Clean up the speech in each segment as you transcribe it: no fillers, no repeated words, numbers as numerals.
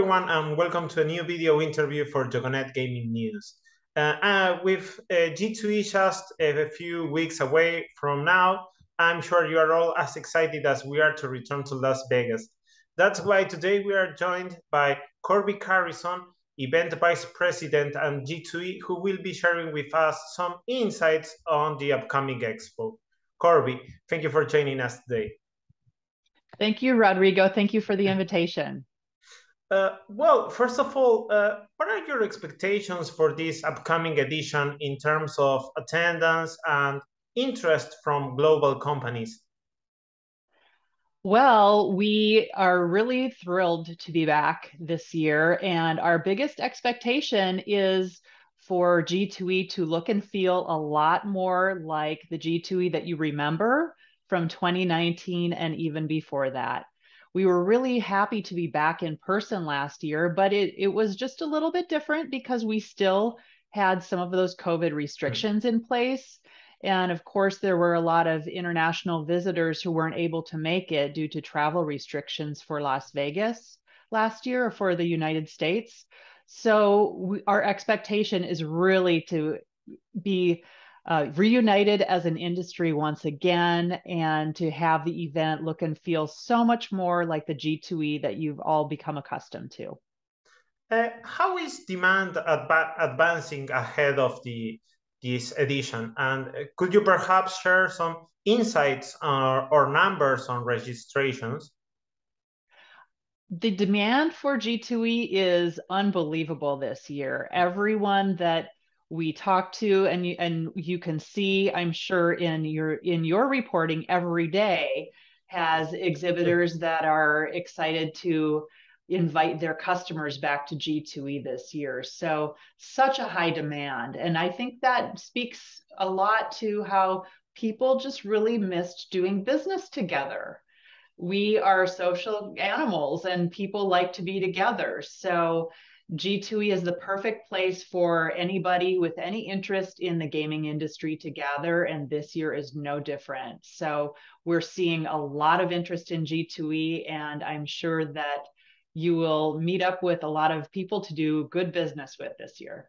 everyone, and welcome to a new video interview for Jogonet Gaming News. With G2E just a few weeks away from now, I'm sure you are all as excited as we are to return to Las Vegas. That's why today we are joined by Korbi Carrison, Event Vice President and G2E, who will be sharing with us some insights on the upcoming expo. Korbi, thank you for joining us today. Thank you, Rodrigo. Thank you for the invitation. Well, first of all, what are your expectations for this upcoming edition in terms of attendance and interest from global companies? Well, we are really thrilled to be back this year, and our biggest expectation is for G2E to look and feel a lot more like the G2E that you remember from 2019 and even before that. We were really happy to be back in person last year, but it was just a little bit different because we still had some of those COVID restrictions in place. And of course, there were a lot of international visitors who weren't able to make it due to travel restrictions for Las Vegas last year or for the United States. So our expectation is really to be reunited as an industry once again and to have the event look and feel so much more like the G2E that you've all become accustomed to. How is demand advancing ahead of this edition? And could you perhaps share some insights or numbers on registrations? The demand for G2E is unbelievable this year. Everyone that we talk to, and you can see, I'm sure in your reporting every day, has exhibitors that are excited to invite their customers back to G2E this year. So such a high demand. And I think that speaks a lot to how people just really missed doing business together. We are social animals and people like to be together. So G2E is the perfect place for anybody with any interest in the gaming industry to gather, and this year is no different. So we're seeing a lot of interest in G2E, and I'm sure that you will meet up with a lot of people to do good business with this year.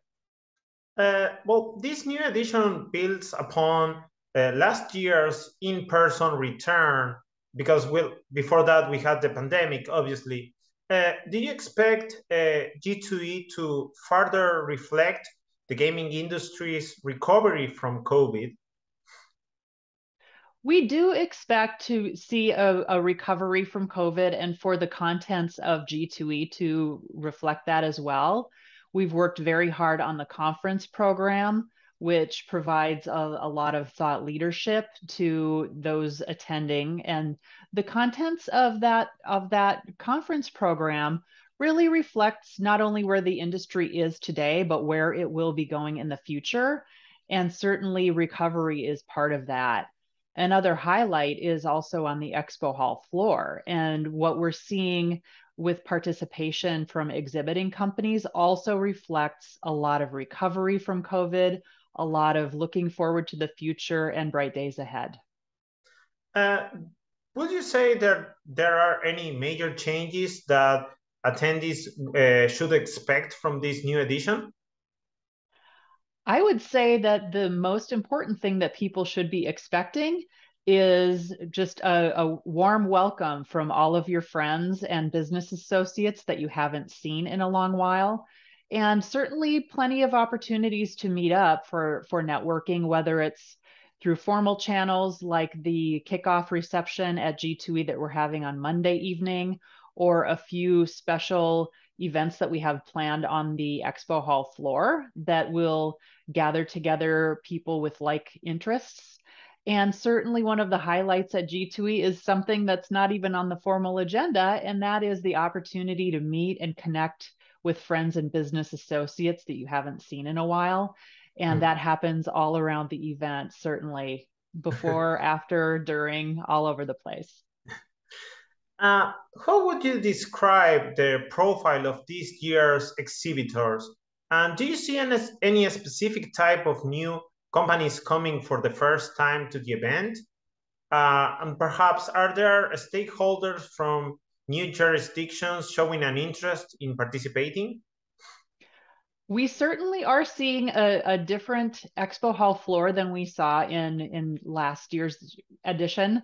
Well, this new edition builds upon last year's in-person return because before that we had the pandemic, obviously. Do you expect G2E to further reflect the gaming industry's recovery from COVID? We do expect to see a recovery from COVID and for the contents of G2E to reflect that as well. We've worked very hard on the conference program, which provides a lot of thought leadership to those attending. And the contents of that conference program really reflects not only where the industry is today, but where it will be going in the future. And certainly recovery is part of that. Another highlight is also on the expo hall floor. And what we're seeing with participation from exhibiting companies also reflects a lot of recovery from COVID, a lot of looking forward to the future and bright days ahead. Would you say that there are any major changes that attendees should expect from this new edition? I would say that the most important thing that people should be expecting is just a warm welcome from all of your friends and business associates that you haven't seen in a long while. And certainly plenty of opportunities to meet up for networking, whether it's through formal channels like the kickoff reception at G2E that we're having on Monday evening, or a few special events that we have planned on the expo hall floor that will gather together people with like interests. And certainly one of the highlights at G2E is something that's not even on the formal agenda, and that is the opportunity to meet and connect with friends and business associates that you haven't seen in a while. And that happens all around the event, certainly before, after, during, all over the place. How would you describe the profile of this year's exhibitors? And do you see any specific type of new companies coming for the first time to the event? And perhaps are there stakeholders from new jurisdictions showing an interest in participating? We certainly are seeing a different expo hall floor than we saw in last year's edition.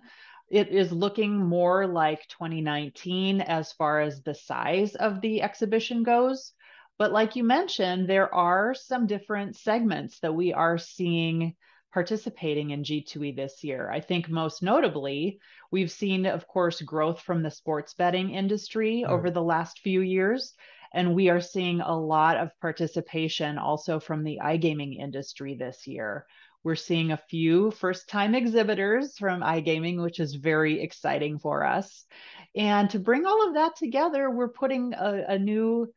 It is looking more like 2019 as far as the size of the exhibition goes. But like you mentioned, there are some different segments that we are seeing participating in G2E this year. I think most notably, we've seen, of course, growth from the sports betting industry over the last few years. And we are seeing a lot of participation also from the iGaming industry this year. We're seeing a few first-time exhibitors from iGaming, which is very exciting for us. And to bring all of that together, we're putting a new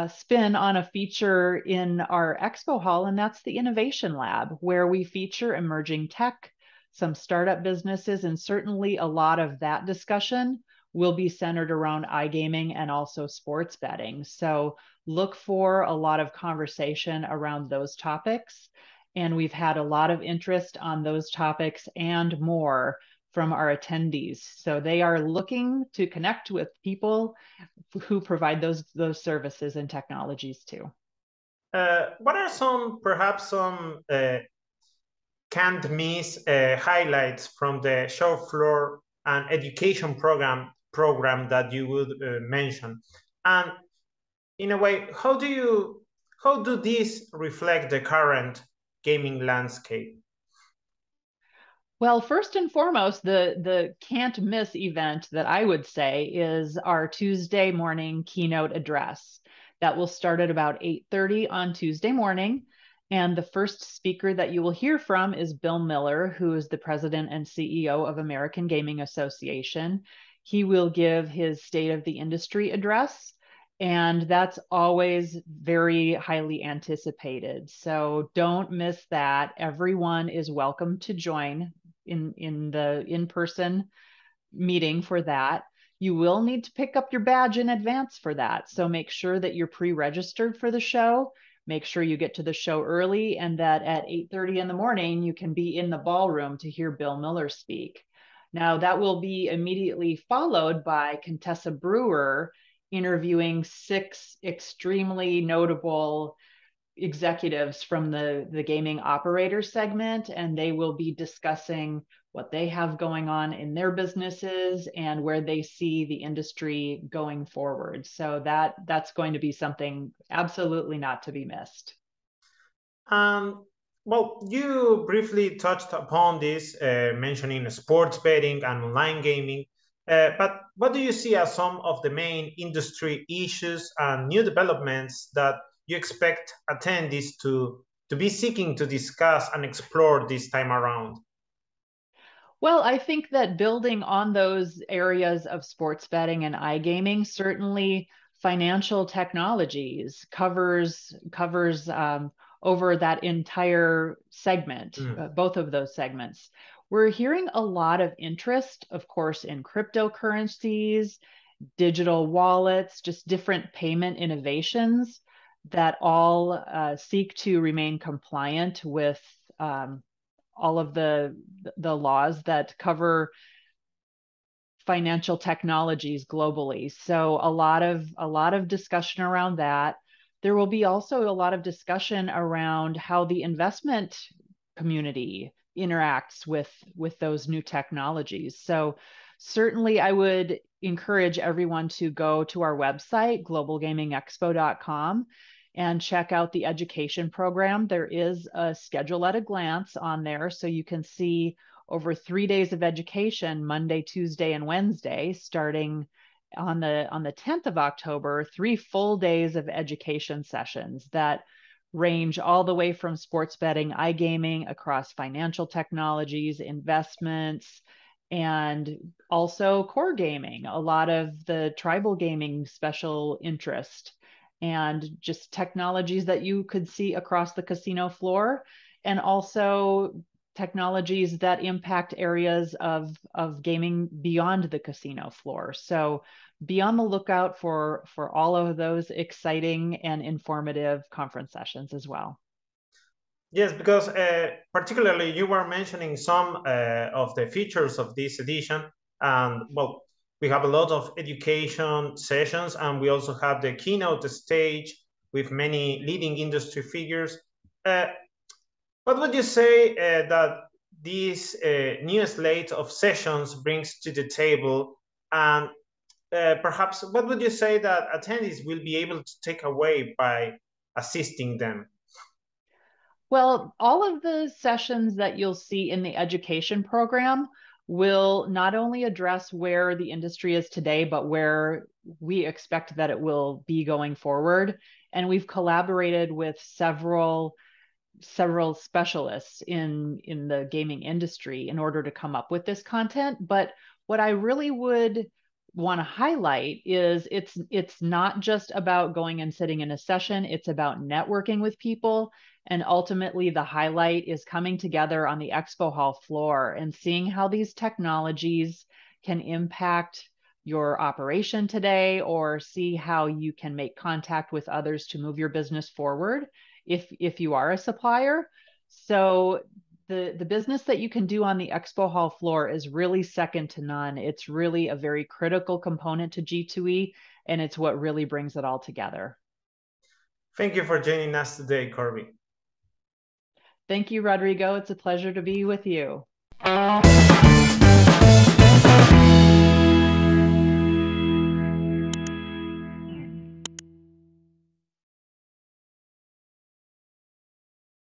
spin on a feature in our expo hall, and that's the Innovation Lab, where we feature emerging tech, some startup businesses, and certainly a lot of that discussion will be centered around iGaming and also sports betting. So look for a lot of conversation around those topics. And we've had a lot of interest on those topics and more from our attendees. So they are looking to connect with people who provide those services and technologies too. What are perhaps some can't miss highlights from the show floor and education program that you would mention? And in a way, how do these reflect the current gaming landscape? Well, first and foremost, the can't miss event that I would say is our Tuesday morning keynote address. That will start at about 8:30 on Tuesday morning. And the first speaker that you will hear from is Bill Miller, who is the president and CEO of American Gaming Association. He will give his State of the Industry address, and that's always very highly anticipated. So don't miss that. Everyone is welcome to join in the in-person meeting for that. You will need to pick up your badge in advance for that. So make sure that you're pre-registered for the show. Make sure you get to the show early and that at 8:30 in the morning, you can be in the ballroom to hear Bill Miller speak. Now, that will be immediately followed by Contessa Brewer interviewing 6 extremely notable executives from the gaming operator segment, and they will be discussing what they have going on in their businesses and where they see the industry going forward. So that's going to be something absolutely not to be missed. Well, you briefly touched upon this, mentioning sports betting and online gaming. But what do you see as some of the main industry issues and new developments that you expect attendees to be seeking to discuss and explore this time around? Well, I think that building on those areas of sports betting and iGaming, certainly financial technologies covers over that entire segment, both of those segments. We're hearing a lot of interest, of course, in cryptocurrencies, digital wallets, just different payment innovations that all seek to remain compliant with all of the laws that cover financial technologies globally. So a lot of discussion around that. There will be also a lot of discussion around how the investment community interacts with those new technologies. So certainly I would encourage everyone to go to our website, globalgamingexpo.com, and check out the education program. There is a schedule at a glance on there, so you can see over 3 days of education, Monday, Tuesday, and Wednesday, starting on the 10th of October, 3 full days of education sessions that range all the way from sports betting, iGaming, across financial technologies, investments, and also core gaming, a lot of the tribal gaming special interest, and just technologies that you could see across the casino floor, and also technologies that impact areas of gaming beyond the casino floor. So be on the lookout for all of those exciting and informative conference sessions as well. Yes, because particularly you were mentioning some of the features of this edition, and well, We have a lot of education sessions, and we also have the keynote stage with many leading industry figures. What would you say that this new slate of sessions brings to the table? And perhaps what would you say that attendees will be able to take away by assisting them? Well, all of the sessions that you'll see in the education program will not only address where the industry is today, but where we expect that it will be going forward. And we've collaborated with several specialists in the gaming industry in order to come up with this content. But what I really would want to highlight is it's not just about going and sitting in a session, it's about networking with people. And ultimately, the highlight is coming together on the expo hall floor and seeing how these technologies can impact your operation today, or see how you can make contact with others to move your business forward if you are a supplier. So the business that you can do on the expo hall floor is really second to none. It's really a very critical component to G2E, and it's what really brings it all together. Thank you for joining us today, Korbi. Thank you, Rodrigo. It's a pleasure to be with you.